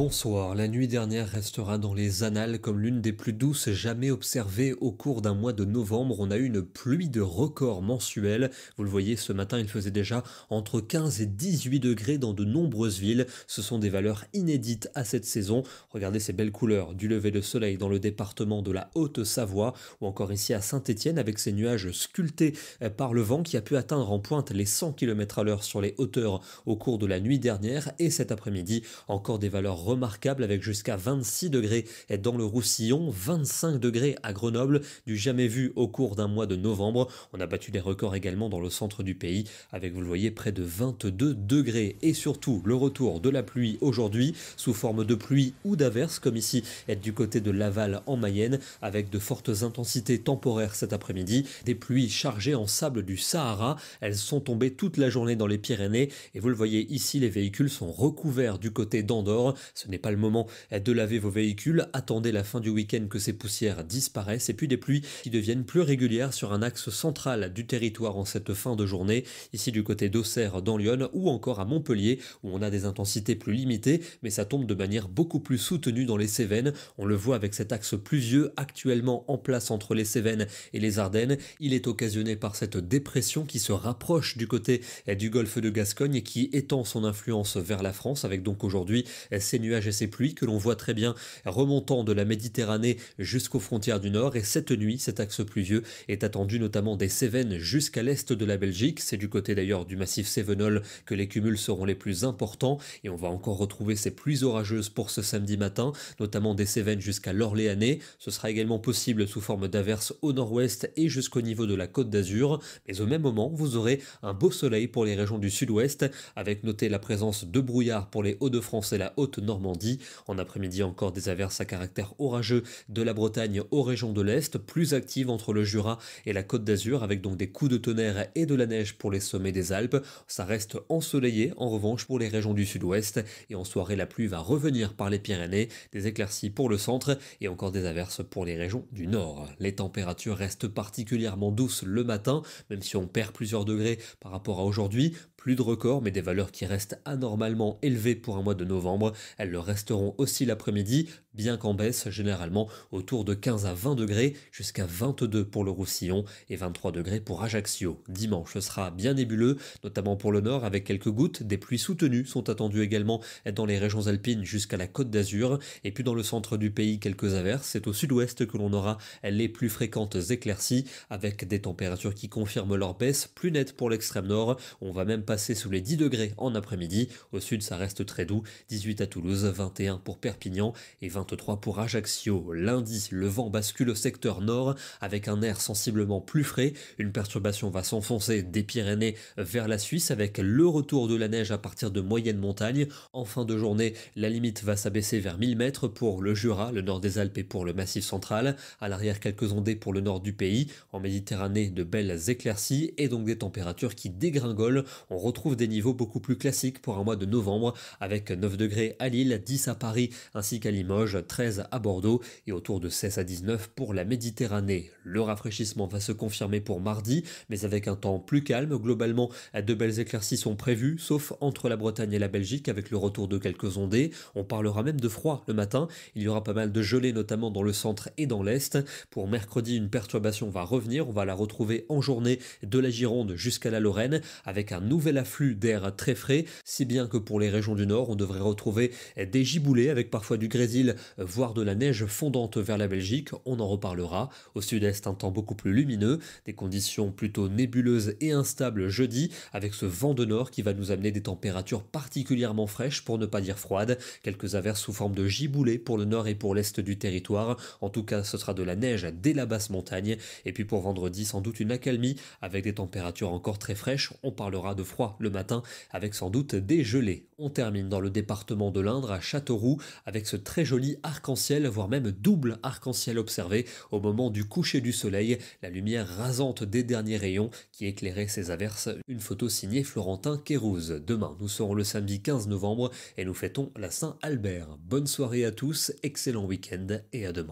Bonsoir, la nuit dernière restera dans les annales comme l'une des plus douces jamais observées au cours d'un mois de novembre. On a eu une pluie de records mensuels. Vous le voyez, ce matin, il faisait déjà entre 15 et 18 degrés dans de nombreuses villes. Ce sont des valeurs inédites à cette saison. Regardez ces belles couleurs du lever de soleil dans le département de la Haute-Savoie ou encore ici à Saint-Étienne avec ces nuages sculptés par le vent qui a pu atteindre en pointe les 100 km/h sur les hauteurs au cours de la nuit dernière et cet après-midi. Encore des valeurs remarquables avec jusqu'à 26 degrés dans le Roussillon, 25 degrés à Grenoble, du jamais vu au cours d'un mois de novembre. On a battu des records également dans le centre du pays avec, vous le voyez, près de 22 degrés. Et surtout, le retour de la pluie aujourd'hui sous forme de pluie ou d'averses comme ici du côté de Laval en Mayenne avec de fortes intensités temporaires cet après-midi. Des pluies chargées en sable du Sahara. Elles sont tombées toute la journée dans les Pyrénées et vous le voyez ici, les véhicules sont recouverts du côté d'Andorre. Ce n'est pas le moment de laver vos véhicules. Attendez la fin du week-end que ces poussières disparaissent et puis des pluies qui deviennent plus régulières sur un axe central du territoire en cette fin de journée. Ici du côté d'Auxerre dans l'Yonne ou encore à Montpellier où on a des intensités plus limitées mais ça tombe de manière beaucoup plus soutenue dans les Cévennes. On le voit avec cet axe pluvieux actuellement en place entre les Cévennes et les Ardennes. Il est occasionné par cette dépression qui se rapproche du côté du golfe de Gascogne et qui étend son influence vers la France avec donc aujourd'hui ces nuages et ces pluies que l'on voit très bien remontant de la Méditerranée jusqu'aux frontières du Nord. Et cette nuit, cet axe pluvieux est attendu notamment des Cévennes jusqu'à l'est de la Belgique. C'est du côté d'ailleurs du massif cévenol que les cumuls seront les plus importants. Et on va encore retrouver ces pluies orageuses pour ce samedi matin, notamment des Cévennes jusqu'à l'Orléanais. Ce sera également possible sous forme d'averses au nord-ouest et jusqu'au niveau de la Côte d'Azur. Mais au même moment, vous aurez un beau soleil pour les régions du sud-ouest, avec noté la présence de brouillard pour les Hauts-de-France et la Haute-Normandie. En après-midi, encore des averses à caractère orageux de la Bretagne aux régions de l'Est, plus actives entre le Jura et la Côte d'Azur, avec donc des coups de tonnerre et de la neige pour les sommets des Alpes. Ça reste ensoleillé, en revanche, pour les régions du sud-ouest. Et en soirée, la pluie va revenir par les Pyrénées, des éclaircies pour le centre et encore des averses pour les régions du nord. Les températures restent particulièrement douces le matin, même si on perd plusieurs degrés par rapport à aujourd'hui. Plus de records, mais des valeurs qui restent anormalement élevées pour un mois de novembre. Elles le resteront aussi l'après-midi, bien qu'en baisse, généralement autour de 15 à 20 degrés, jusqu'à 22 pour le Roussillon et 23 degrés pour Ajaccio. Dimanche, ce sera bien nébuleux, notamment pour le nord, avec quelques gouttes. Des pluies soutenues sont attendues également dans les régions alpines jusqu'à la Côte d'Azur. Et puis dans le centre du pays, quelques averses. C'est au sud-ouest que l'on aura les plus fréquentes éclaircies, avec des températures qui confirment leur baisse, plus nette pour l'extrême nord. On va même passer sous les 10 degrés en après-midi. Au sud, ça reste très doux. 18 à Toulouse, 21 pour Perpignan et 23 pour Ajaccio. Lundi, le vent bascule au secteur nord avec un air sensiblement plus frais. Une perturbation va s'enfoncer des Pyrénées vers la Suisse avec le retour de la neige à partir de moyenne montagne. En fin de journée, la limite va s'abaisser vers 1000 mètres pour le Jura, le nord des Alpes et pour le Massif central. À l'arrière, quelques ondées pour le nord du pays. En Méditerranée, de belles éclaircies et donc des températures qui dégringolent. On retrouve des niveaux beaucoup plus classiques pour un mois de novembre avec 9 degrés à Lille, 10 à Paris ainsi qu'à Limoges, 13 à Bordeaux et autour de 16 à 19 pour la Méditerranée. Le rafraîchissement va se confirmer pour mardi, mais avec un temps plus calme. Globalement, de belles éclaircies sont prévues, sauf entre la Bretagne et la Belgique avec le retour de quelques ondées. On parlera même de froid le matin. Il y aura pas mal de gelée, notamment dans le centre et dans l'est. Pour mercredi, une perturbation va revenir. On va la retrouver en journée de la Gironde jusqu'à la Lorraine avec un nouvel afflux d'air très frais, si bien que pour les régions du nord, on devrait retrouver des giboulées avec parfois du grésil, voire de la neige fondante vers la Belgique. On en reparlera. Au sud-est, un temps beaucoup plus lumineux, des conditions plutôt nébuleuses et instables jeudi, avec ce vent de nord qui va nous amener des températures particulièrement fraîches, pour ne pas dire froides. Quelques averses sous forme de giboulées pour le nord et pour l'est du territoire. En tout cas, ce sera de la neige dès la basse montagne. Et puis pour vendredi, sans doute une accalmie avec des températures encore très fraîches. On parlera de froid le matin avec sans doute des gelées. On termine dans le département de l'Indre à Châteauroux avec ce très joli arc-en-ciel, voire même double arc-en-ciel observé au moment du coucher du soleil, la lumière rasante des derniers rayons qui éclairait ces averses. Une photo signée Florentin Kérouz. Demain, nous serons le samedi 15 novembre et nous fêtons la Saint-Albert. Bonne soirée à tous, excellent week-end et à demain.